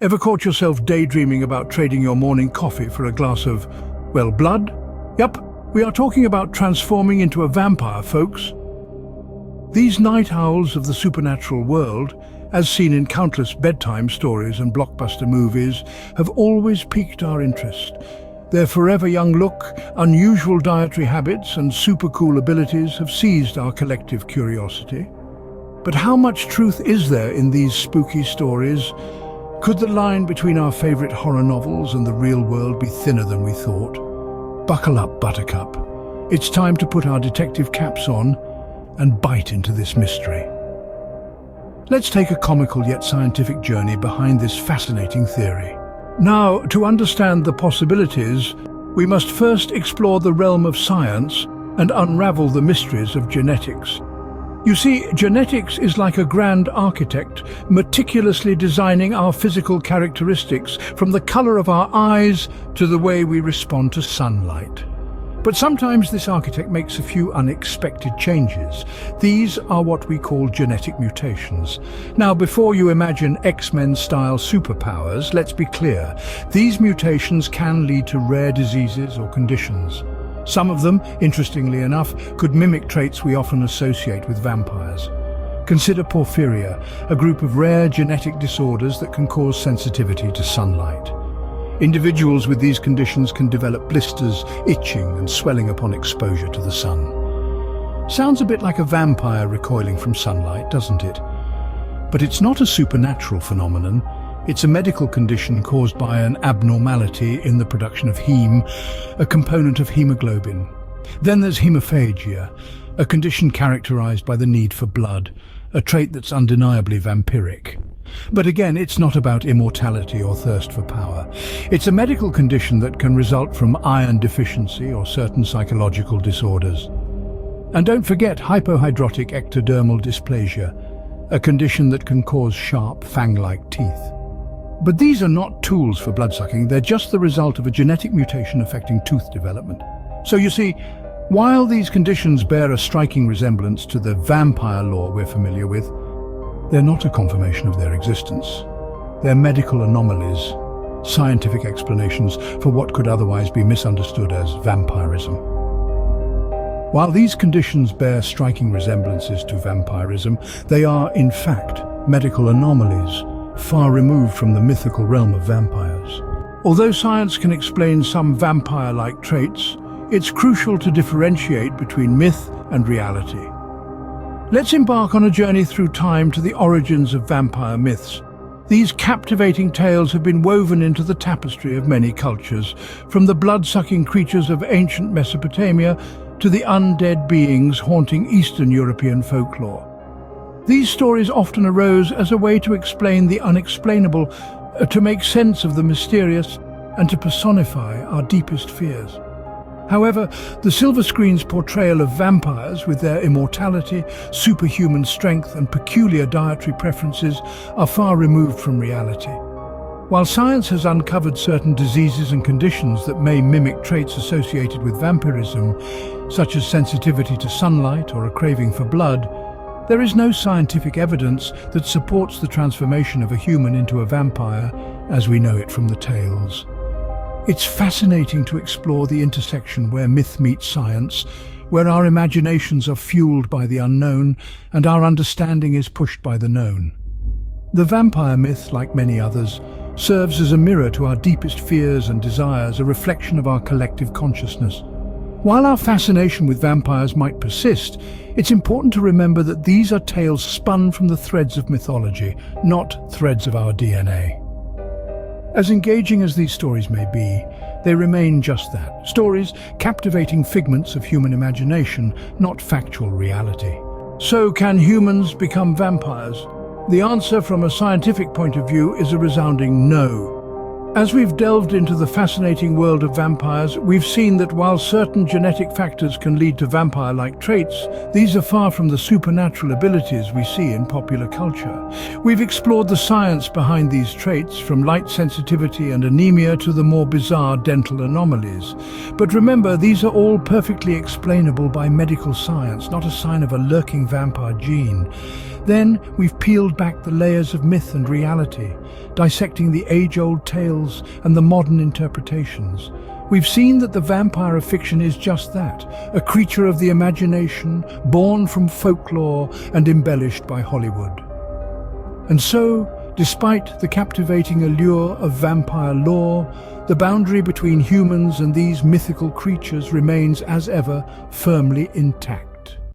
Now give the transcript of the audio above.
Ever caught yourself daydreaming about trading your morning coffee for a glass of, well, blood? Yup, we are talking about transforming into a vampire, folks. These night owls of the supernatural world, as seen in countless bedtime stories and blockbuster movies, have always piqued our interest. Their forever young look, unusual dietary habits, and super cool abilities have seized our collective curiosity. But how much truth is there in these spooky stories? Could the line between our favorite horror novels and the real world be thinner than we thought? Buckle up, Buttercup. It's time to put our detective caps on and bite into this mystery. Let's take a comical yet scientific journey behind this fascinating theory. Now, to understand the possibilities, we must first explore the realm of science and unravel the mysteries of genetics. You see, genetics is like a grand architect, meticulously designing our physical characteristics, from the color of our eyes to the way we respond to sunlight. But sometimes this architect makes a few unexpected changes. These are what we call genetic mutations. Now, before you imagine X-Men-style superpowers, let's be clear. These mutations can lead to rare diseases or conditions. Some of them, interestingly enough, could mimic traits we often associate with vampires. Consider porphyria, a group of rare genetic disorders that can cause sensitivity to sunlight. Individuals with these conditions can develop blisters, itching and swelling upon exposure to the sun. Sounds a bit like a vampire recoiling from sunlight, doesn't it? But it's not a supernatural phenomenon. It's a medical condition caused by an abnormality in the production of heme, a component of hemoglobin. Then there's hemophagia, a condition characterized by the need for blood, a trait that's undeniably vampiric. But again, it's not about immortality or thirst for power. It's a medical condition that can result from iron deficiency or certain psychological disorders. And don't forget hypohidrotic ectodermal dysplasia, a condition that can cause sharp, fang-like teeth. But these are not tools for bloodsucking, they're just the result of a genetic mutation affecting tooth development. So you see, while these conditions bear a striking resemblance to the vampire lore we're familiar with, they're not a confirmation of their existence. They're medical anomalies, scientific explanations for what could otherwise be misunderstood as vampirism. While these conditions bear striking resemblances to vampirism, they are, in fact, medical anomalies, far removed from the mythical realm of vampires. Although science can explain some vampire-like traits, it's crucial to differentiate between myth and reality. Let's embark on a journey through time to the origins of vampire myths. These captivating tales have been woven into the tapestry of many cultures, from the blood-sucking creatures of ancient Mesopotamia to the undead beings haunting Eastern European folklore. These stories often arose as a way to explain the unexplainable, to make sense of the mysterious, and to personify our deepest fears. However, the silver screen's portrayal of vampires with their immortality, superhuman strength and peculiar dietary preferences are far removed from reality. While science has uncovered certain diseases and conditions that may mimic traits associated with vampirism, such as sensitivity to sunlight or a craving for blood, there is no scientific evidence that supports the transformation of a human into a vampire as we know it from the tales. It's fascinating to explore the intersection where myth meets science, where our imaginations are fueled by the unknown and our understanding is pushed by the known. The vampire myth, like many others, serves as a mirror to our deepest fears and desires, a reflection of our collective consciousness. While our fascination with vampires might persist, it's important to remember that these are tales spun from the threads of mythology, not threads of our DNA. As engaging as these stories may be, they remain just that, stories, captivating figments of human imagination, not factual reality. So, can humans become vampires? The answer from a scientific point of view is a resounding no. As we've delved into the fascinating world of vampires, we've seen that while certain genetic factors can lead to vampire-like traits, these are far from the supernatural abilities we see in popular culture. We've explored the science behind these traits, from light sensitivity and anemia to the more bizarre dental anomalies. But remember, these are all perfectly explainable by medical science, not a sign of a lurking vampire gene. Then we've peeled back the layers of myth and reality, dissecting the age-old tales and the modern interpretations. We've seen that the vampire of fiction is just that, a creature of the imagination, born from folklore and embellished by Hollywood. And so, despite the captivating allure of vampire lore, the boundary between humans and these mythical creatures remains, as ever, firmly intact.